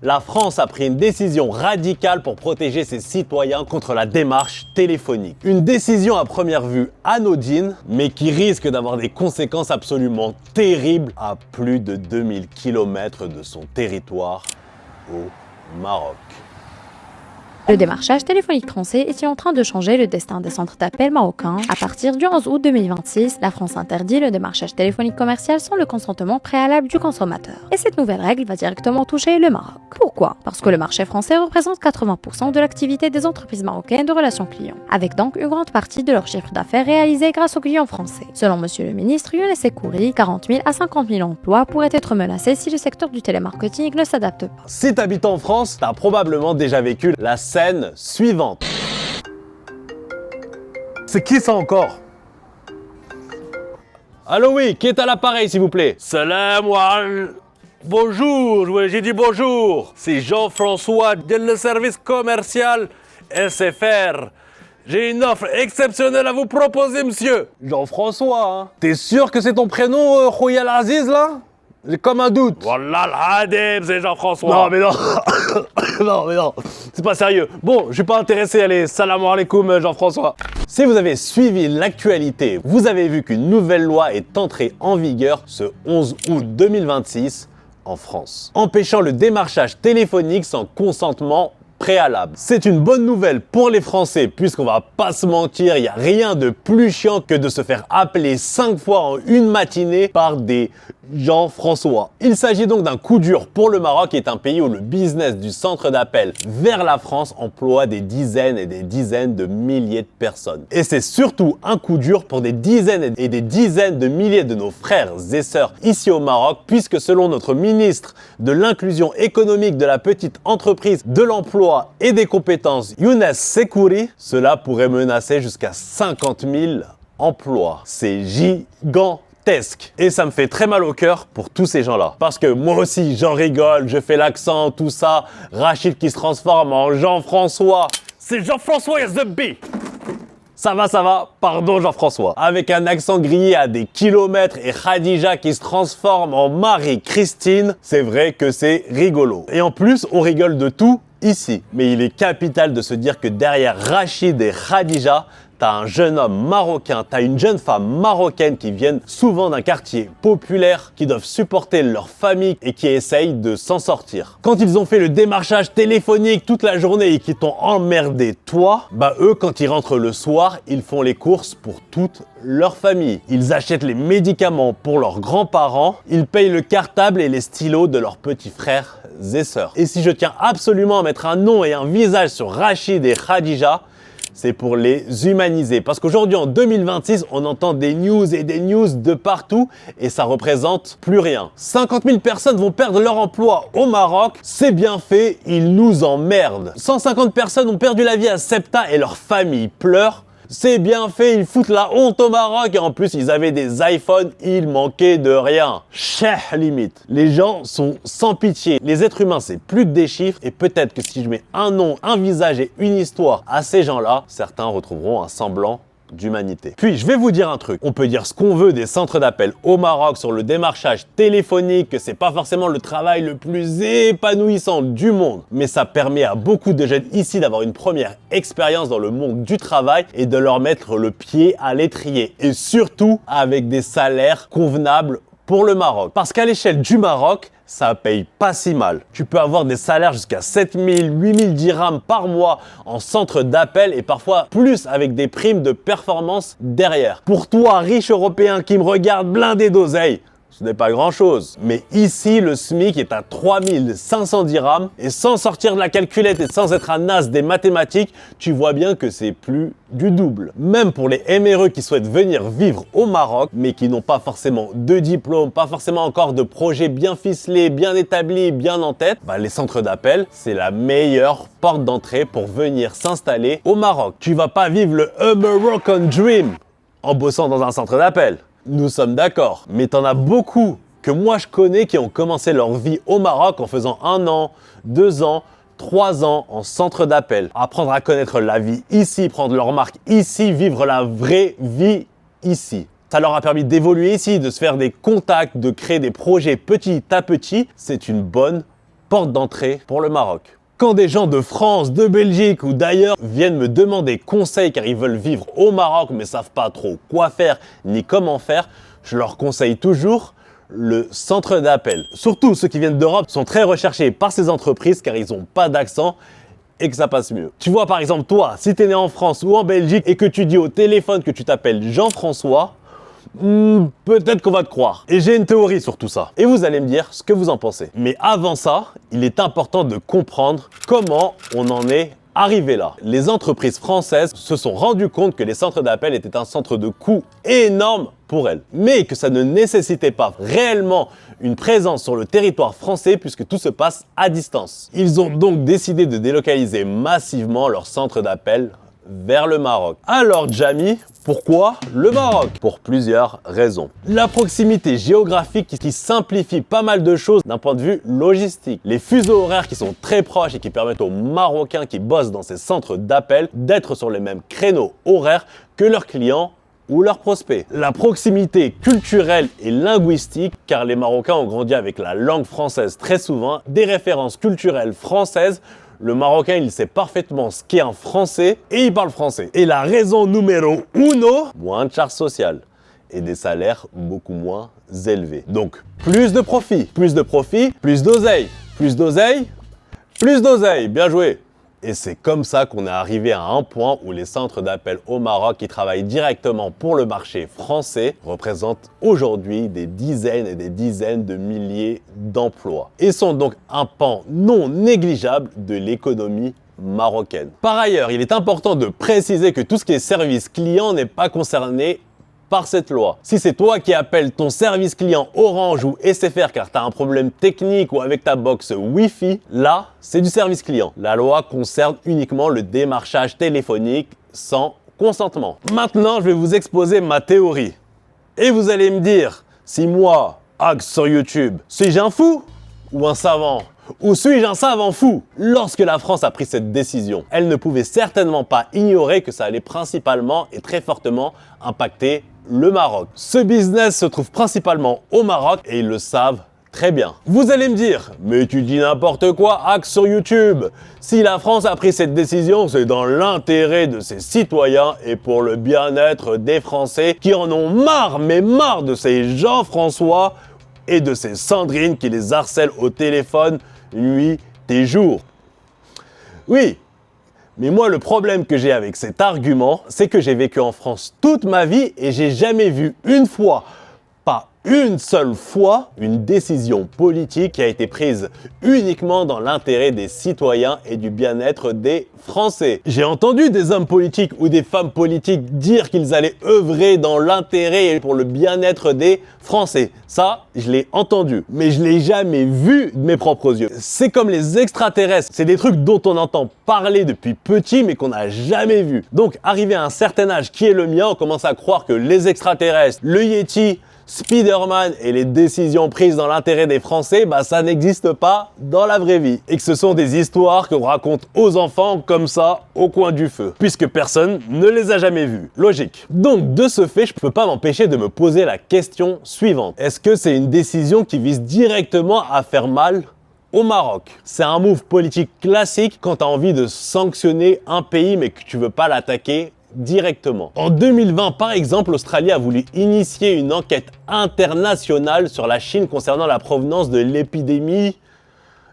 La France a pris une décision radicale pour protéger ses citoyens contre la démarche téléphonique. Une décision à première vue anodine, mais qui risque d'avoir des conséquences absolument terribles à plus de 2000 km de son territoire au Maroc. Le démarchage téléphonique français est en train de changer le destin des centres d'appel marocains. À partir du 11 août 2026, la France interdit le démarchage téléphonique commercial sans le consentement préalable du consommateur. Et cette nouvelle règle va directement toucher le Maroc. Pourquoi? Parce que le marché français représente 80% de l'activité des entreprises marocaines de relations clients, avec donc une grande partie de leur chiffre d'affaires réalisé grâce aux clients français. Selon Monsieur le ministre Younes Sekouri, 40 000 à 50 000 emplois pourraient être menacés si le secteur du télémarketing ne s'adapte pas. Si t'habites en France, t'as probablement déjà vécu la scène suivante. C'est qui ça encore? Allô oui, qui est à l'appareil s'il vous plaît? Salam alaikum. Bonjour, j'ai dit bonjour. C'est Jean-François de le service commercial SFR. J'ai une offre exceptionnelle à vous proposer, monsieur. Jean-François, hein? T'es sûr que c'est ton prénom, Royal Aziz, là? J'ai comme un doute. Wallah l'adem, c'est Jean-François. Non, mais non. Non, mais non. C'est pas sérieux. Bon, je suis pas intéressé. Allez, salam alaikum, Jean-François. Si vous avez suivi l'actualité, vous avez vu qu'une nouvelle loi est entrée en vigueur ce 11 août 2026 en France, empêchant le démarchage téléphonique sans consentement préalable. C'est une bonne nouvelle pour les Français puisqu'on va pas se mentir, il n'y a rien de plus chiant que de se faire appeler 5 fois en une matinée par des Jean-François. Il s'agit donc d'un coup dur pour le Maroc, qui est un pays où le business du centre d'appel vers la France emploie des dizaines et des dizaines de milliers de personnes. Et c'est surtout un coup dur pour des dizaines et des dizaines de milliers de nos frères et sœurs ici au Maroc, puisque selon notre ministre de l'inclusion économique, de la petite entreprise, de l'emploi et des compétences, Younes Sekouri, cela pourrait menacer jusqu'à 50 000 emplois. C'est gigantesque. Et ça me fait très mal au cœur pour tous ces gens-là. Parce que moi aussi, j'en rigole, je fais l'accent, tout ça. Rachid qui se transforme en Jean-François. C'est Jean-François is the B. Ça va, pardon Jean-François. Avec un accent grillé à des kilomètres et Khadija qui se transforme en Marie-Christine, c'est vrai que c'est rigolo. Et en plus, on rigole de tout ici. Mais il est capital de se dire que derrière Rachid et Khadija, t'as un jeune homme marocain, t'as une jeune femme marocaine qui viennent souvent d'un quartier populaire, qui doivent supporter leur famille et qui essayent de s'en sortir. Quand ils ont fait le démarchage téléphonique toute la journée et qui t'ont emmerdé toi, bah eux, quand ils rentrent le soir, ils font les courses pour toute leur famille. Ils achètent les médicaments pour leurs grands-parents, ils payent le cartable et les stylos de leurs petits frères et sœurs. Et si je tiens absolument à mettre un nom et un visage sur Rachid et Khadija, c'est pour les humaniser. Parce qu'aujourd'hui, en 2026, on entend des news et des news de partout et ça représente plus rien. 50 000 personnes vont perdre leur emploi au Maroc. C'est bien fait, ils nous emmerdent. 150 personnes ont perdu la vie à Ceuta et leur famille pleure. C'est bien fait, ils foutent la honte au Maroc et en plus ils avaient des iPhones, il manquait de rien. Cheh limite. Les gens sont sans pitié. Les êtres humains c'est plus que des chiffres et peut-être que si je mets un nom, un visage et une histoire à ces gens-là, certains retrouveront un semblant d'humanité. Puis je vais vous dire un truc, on peut dire ce qu'on veut des centres d'appel au Maroc sur le démarchage téléphonique, que c'est pas forcément le travail le plus épanouissant du monde, mais ça permet à beaucoup de jeunes ici d'avoir une première expérience dans le monde du travail et de leur mettre le pied à l'étrier, et surtout avec des salaires convenables pour le Maroc. Parce qu'à l'échelle du Maroc, ça paye pas si mal. Tu peux avoir des salaires jusqu'à 7 000, 8 000 dirhams par mois en centre d'appel et parfois plus avec des primes de performance derrière. Pour toi, riche européen qui me regarde blindé d'oseille, ce n'est pas grand-chose. Mais ici, le SMIC est à 3 500 dirhams et sans sortir de la calculette et sans être un as des mathématiques, tu vois bien que c'est plus du double. Même pour les MRE qui souhaitent venir vivre au Maroc, mais qui n'ont pas forcément de diplôme, pas forcément encore de projet bien ficelé, bien établi, bien en tête, bah les centres d'appel, c'est la meilleure porte d'entrée pour venir s'installer au Maroc. Tu vas pas vivre le Moroccan Dream en bossant dans un centre d'appel. Nous sommes d'accord, mais t'en as beaucoup que moi je connais qui ont commencé leur vie au Maroc en faisant 1 an, 2 ans, 3 ans en centre d'appel. Apprendre à connaître la vie ici, prendre leur marque ici, vivre la vraie vie ici. Ça leur a permis d'évoluer ici, de se faire des contacts, de créer des projets petit à petit. C'est une bonne porte d'entrée pour le Maroc. Quand des gens de France, de Belgique ou d'ailleurs viennent me demander conseil car ils veulent vivre au Maroc mais savent pas trop quoi faire ni comment faire, je leur conseille toujours le centre d'appel. Surtout ceux qui viennent d'Europe sont très recherchés par ces entreprises car ils n'ont pas d'accent et que ça passe mieux. Tu vois par exemple toi, si tu es né en France ou en Belgique et que tu dis au téléphone que tu t'appelles Jean-François, peut-être qu'on va te croire. Et j'ai une théorie sur tout ça. Et vous allez me dire ce que vous en pensez. Mais avant ça, il est important de comprendre comment on en est arrivé là. Les entreprises françaises se sont rendues compte que les centres d'appel étaient un centre de coût énorme pour elles, mais que ça ne nécessitait pas réellement une présence sur le territoire français puisque tout se passe à distance. Ils ont donc décidé de délocaliser massivement leurs centres d'appel vers le Maroc. Alors Jamy, pourquoi le Maroc? Pour plusieurs raisons. La proximité géographique qui simplifie pas mal de choses d'un point de vue logistique. Les fuseaux horaires qui sont très proches et qui permettent aux Marocains qui bossent dans ces centres d'appel d'être sur les mêmes créneaux horaires que leurs clients ou leurs prospects. La proximité culturelle et linguistique, car les Marocains ont grandi avec la langue française très souvent, des références culturelles françaises. Le Marocain, il sait parfaitement ce qu'est un Français et il parle français. Et la raison numéro uno, moins de charges sociales et des salaires beaucoup moins élevés. Donc, plus de profit, plus d'oseille, plus d'oseille, plus d'oseille. Bien joué. Et c'est comme ça qu'on est arrivé à un point où les centres d'appel au Maroc qui travaillent directement pour le marché français représentent aujourd'hui des dizaines et des dizaines de milliers d'emplois et sont donc un pan non négligeable de l'économie marocaine. Par ailleurs, il est important de préciser que tout ce qui est service client n'est pas concerné par cette loi. Si c'est toi qui appelles ton service client Orange ou SFR car tu as un problème technique ou avec ta box Wi-Fi, là, c'est du service client. La loi concerne uniquement le démarchage téléphonique sans consentement. Maintenant, je vais vous exposer ma théorie. Et vous allez me dire si moi, Axe sur YouTube, suis-je un fou ou un savant ? Ou suis-je un savant fou? Lorsque la France a pris cette décision, elle ne pouvait certainement pas ignorer que ça allait principalement et très fortement impacter le Maroc. Ce business se trouve principalement au Maroc et ils le savent très bien. Vous allez me dire, mais tu dis n'importe quoi, Axe sur YouTube. Si la France a pris cette décision, c'est dans l'intérêt de ses citoyens et pour le bien-être des Français qui en ont marre, mais marre de ces Jean-François et de ces Sandrine qui les harcèlent au téléphone nuit et jour. Oui, mais moi le problème que j'ai avec cet argument, c'est que j'ai vécu en France toute ma vie et j'ai jamais vu une fois, pas une seule fois, une décision politique qui a été prise uniquement dans l'intérêt des citoyens et du bien-être des Français. J'ai entendu des hommes politiques ou des femmes politiques dire qu'ils allaient œuvrer dans l'intérêt et pour le bien-être des Français. Ça, je l'ai entendu, mais je l'ai jamais vu de mes propres yeux. C'est comme les extraterrestres, c'est des trucs dont on entend parler depuis petit mais qu'on n'a jamais vu. Donc, arrivé à un certain âge qui est le mien, on commence à croire que les extraterrestres, le Yeti, Spider-Man et les décisions prises dans l'intérêt des Français, ça n'existe pas dans la vraie vie. Et que ce sont des histoires qu'on raconte aux enfants comme ça, au coin du feu. Puisque personne ne les a jamais vues. Logique. Donc, de ce fait, je peux pas m'empêcher de me poser la question suivante. Est-ce que c'est une décision qui vise directement à faire mal au Maroc? C'est un move politique classique quand tu as envie de sanctionner un pays mais que tu veux pas l'attaquer directement. En 2020, par exemple, l'Australie a voulu initier une enquête internationale sur la Chine concernant la provenance de l'épidémie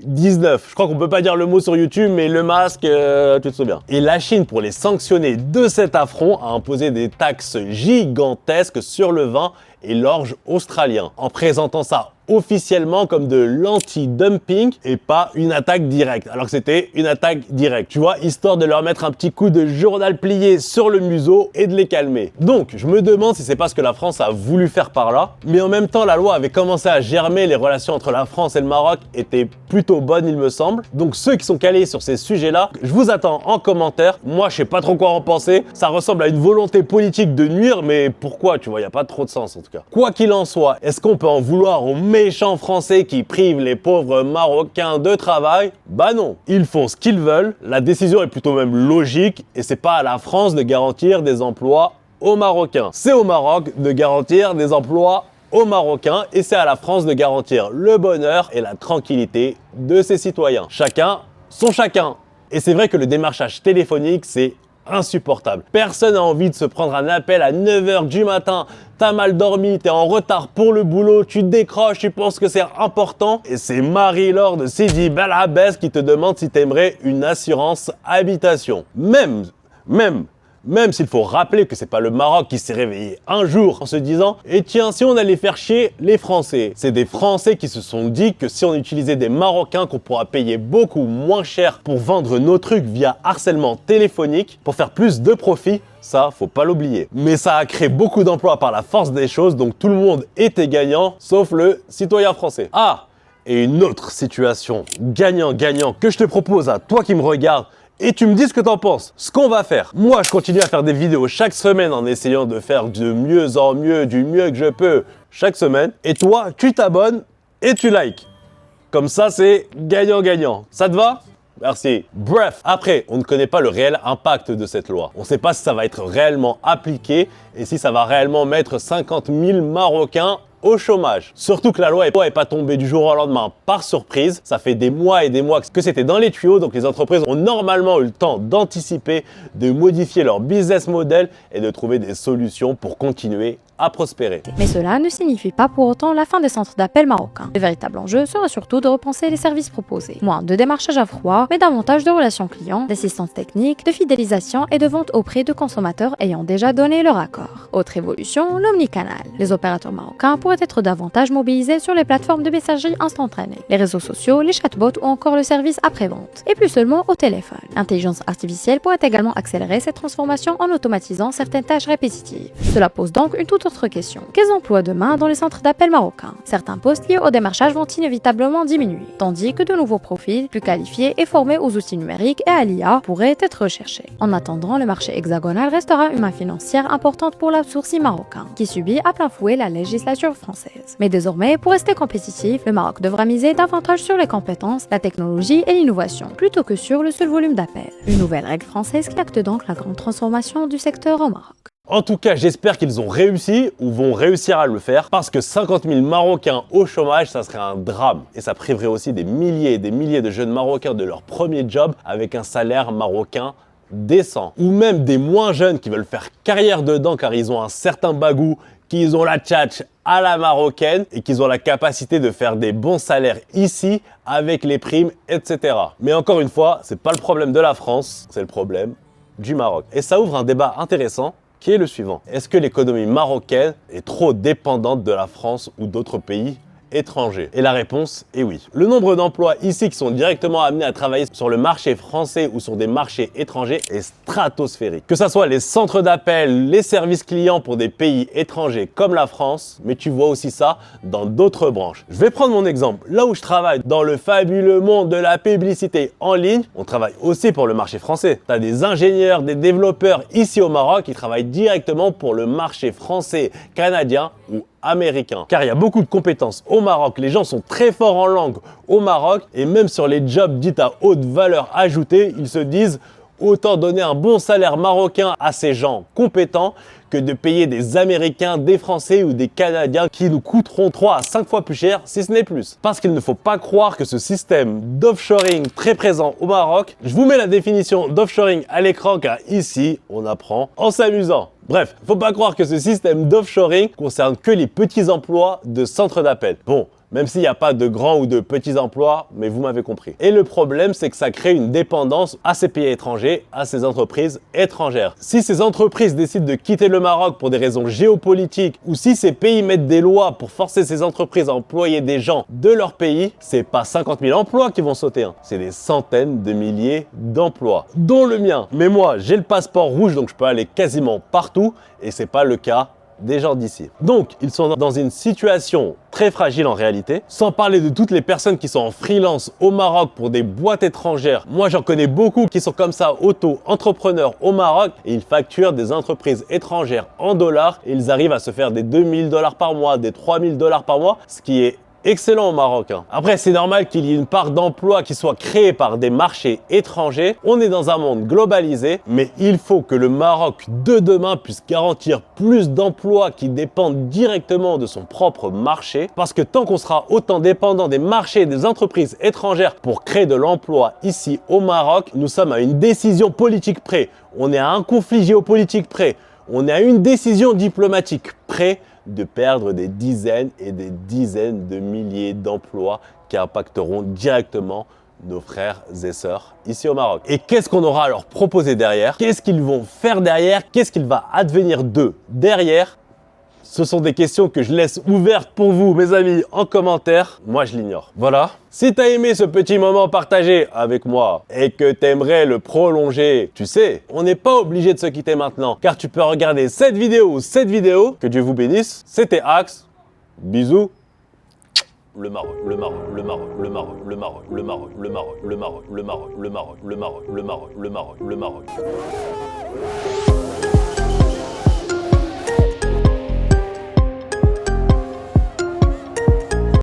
19. Je crois qu'on peut pas dire le mot sur YouTube, mais le masque, tu te souviens. Et la Chine, pour les sanctionner de cet affront, a imposé des taxes gigantesques sur le vin et l'orge australien, en présentant ça officiellement comme de l'anti-dumping et pas une attaque directe, alors que c'était une attaque directe, tu vois, histoire de leur mettre un petit coup de journal plié sur le museau et de les calmer. Donc, je me demande si c'est pas ce que la France a voulu faire par là, mais en même temps, la loi avait commencé à germer, les relations entre la France et le Maroc étaient plutôt bonnes, il me semble. Donc, ceux qui sont calés sur ces sujets-là, je vous attends en commentaire. Moi, je sais pas trop quoi en penser. Ça ressemble à une volonté politique de nuire, mais pourquoi, tu vois, il y a pas trop de sens en tout cas. Quoi qu'il en soit, est-ce qu'on peut en vouloir aux méchants Français qui privent les pauvres Marocains de travail? Bah non, ils font ce qu'ils veulent, la décision est plutôt même logique et c'est pas à la France de garantir des emplois aux Marocains. C'est au Maroc de garantir des emplois aux Marocains et c'est à la France de garantir le bonheur et la tranquillité de ses citoyens. Chacun son chacun. Et c'est vrai que le démarchage téléphonique, c'est insupportable. Personne n'a envie de se prendre un appel à 9 h du matin. T'as mal dormi, t'es en retard pour le boulot, tu décroches, tu penses que c'est important. Et c'est Marie-Laure de Sidi Bel Abbès qui te demande si t'aimerais une assurance habitation. Même s'il faut rappeler que c'est pas le Maroc qui s'est réveillé un jour en se disant « Et tiens, si on allait faire chier les Français ». C'est des Français qui se sont dit que si on utilisait des Marocains qu'on pourra payer beaucoup moins cher pour vendre nos trucs via harcèlement téléphonique, pour faire plus de profit, ça, faut pas l'oublier. Mais ça a créé beaucoup d'emplois par la force des choses, donc tout le monde était gagnant, sauf le citoyen français. Ah, et une autre situation gagnant-gagnant que je te propose à toi qui me regardes, et tu me dis ce que t'en penses. Ce qu'on va faire, moi je continue à faire des vidéos chaque semaine en essayant de faire de mieux en mieux, du mieux que je peux chaque semaine. Et toi, tu t'abonnes et tu likes. Comme ça, c'est gagnant-gagnant. Ça te va ? Merci. Bref, après, on ne connaît pas le réel impact de cette loi. On ne sait pas si ça va être réellement appliqué et si ça va réellement mettre 50 000 Marocains au chômage. Surtout que la loi n'est pas tombée du jour au lendemain par surprise. Ça fait des mois et des mois que c'était dans les tuyaux, donc les entreprises ont normalement eu le temps d'anticiper, de modifier leur business model et de trouver des solutions pour continuer à prospérer. Mais cela ne signifie pas pour autant la fin des centres d'appel marocains. Le véritable enjeu sera surtout de repenser les services proposés. Moins de démarchage à froid, mais davantage de relations clients, d'assistance technique, de fidélisation et de vente auprès de consommateurs ayant déjà donné leur accord. Autre évolution, l'omnicanal. Les opérateurs marocains pourraient être davantage mobilisés sur les plateformes de messagerie instantanée, les réseaux sociaux, les chatbots ou encore le service après-vente, et plus seulement au téléphone. L'intelligence artificielle pourrait également accélérer cette transformation en automatisant certaines tâches répétitives. Cela pose donc une toute autre question. Quels emplois demain dans les centres d'appel marocains ? Certains postes liés au démarchage vont inévitablement diminuer, tandis que de nouveaux profils plus qualifiés et formés aux outils numériques et à l'IA pourraient être recherchés. En attendant, le marché hexagonal restera une main financière importante pour l'outsourcing marocain, qui subit à plein fouet la législation française. Mais désormais, pour rester compétitif, le Maroc devra miser davantage sur les compétences, la technologie et l'innovation, plutôt que sur le seul volume d'appels. Une nouvelle règle française qui acte donc la grande transformation du secteur au Maroc. En tout cas, j'espère qu'ils ont réussi ou vont réussir à le faire parce que 50 000 Marocains au chômage, ça serait un drame. Et ça priverait aussi des milliers et des milliers de jeunes Marocains de leur premier job avec un salaire marocain décent. Ou même des moins jeunes qui veulent faire carrière dedans car ils ont un certain bagou, qu'ils ont la tchatch à la marocaine et qu'ils ont la capacité de faire des bons salaires ici avec les primes, etc. Mais encore une fois, c'est pas le problème de la France, c'est le problème du Maroc. Et ça ouvre un débat intéressant qui est le suivant. Est-ce que l'économie marocaine est trop dépendante de la France ou d'autres pays étrangers? Et la réponse est oui. Le nombre d'emplois ici qui sont directement amenés à travailler sur le marché français ou sur des marchés étrangers est stratosphérique. Que ce soit les centres d'appel, les services clients pour des pays étrangers comme la France, mais tu vois aussi ça dans d'autres branches. Je vais prendre mon exemple. Là où je travaille, dans le fabuleux monde de la publicité en ligne, on travaille aussi pour le marché français. Tu as des ingénieurs, des développeurs ici au Maroc qui travaillent directement pour le marché français, canadien ou américain. Car il y a beaucoup de compétences au Maroc, les gens sont très forts en langue au Maroc et même sur les jobs dits à haute valeur ajoutée, ils se disent autant donner un bon salaire marocain à ces gens compétents que de payer des Américains, des Français ou des Canadiens qui nous coûteront 3 à 5 fois plus cher si ce n'est plus. Parce qu'il ne faut pas croire que ce système d'offshoring très présent au Maroc, je vous mets la définition d'offshoring à l'écran car ici on apprend en s'amusant. Bref, faut pas croire que ce système d'offshoring concerne que les petits emplois de centres d'appel. Bon, même s'il n'y a pas de grands ou de petits emplois, mais vous m'avez compris. Et le problème, c'est que ça crée une dépendance à ces pays étrangers, à ces entreprises étrangères. Si ces entreprises décident de quitter le Maroc pour des raisons géopolitiques, ou si ces pays mettent des lois pour forcer ces entreprises à employer des gens de leur pays, c'est pas 50 000 emplois qui vont sauter, hein. C'est des centaines de milliers d'emplois, dont le mien. Mais moi, j'ai le passeport rouge, donc je peux aller quasiment partout, et c'est pas le cas des gens d'ici. Donc, ils sont dans une situation très fragile en réalité, sans parler de toutes les personnes qui sont en freelance au Maroc pour des boîtes étrangères. Moi, j'en connais beaucoup qui sont comme ça auto-entrepreneurs au Maroc et ils facturent des entreprises étrangères en dollars et ils arrivent à se faire des 2 000 $ par mois, des 3 000 $ par mois, ce qui est excellent au Maroc. Après, c'est normal qu'il y ait une part d'emploi qui soit créée par des marchés étrangers. On est dans un monde globalisé, mais il faut que le Maroc de demain puisse garantir plus d'emplois qui dépendent directement de son propre marché. Parce que tant qu'on sera autant dépendant des marchés et des entreprises étrangères pour créer de l'emploi ici au Maroc, nous sommes à une décision politique près. On est à un conflit géopolitique près. On est à une décision diplomatique près de perdre des dizaines et des dizaines de milliers d'emplois qui impacteront directement nos frères et sœurs ici au Maroc. Et qu'est-ce qu'on aura à leur proposer derrière? Qu'est-ce qu'ils vont faire derrière? Qu'est-ce qu'il va advenir d'eux derrière? Ce sont des questions que je laisse ouvertes pour vous, mes amis, en commentaire. Moi, je l'ignore. Voilà. Si tu as aimé ce petit moment partagé avec moi et que tu aimerais le prolonger, tu sais, on n'est pas obligé de se quitter maintenant, car tu peux regarder cette vidéo ou cette vidéo. Que Dieu vous bénisse. C'était Axe. Bisous. Le Maroc, le Maroc, le Maroc, le Maroc, le Maroc, le Maroc, le Maroc, le Maroc, le Maroc, le Maroc, le Maroc, le Maroc, le Maroc, le Maroc, le Maroc.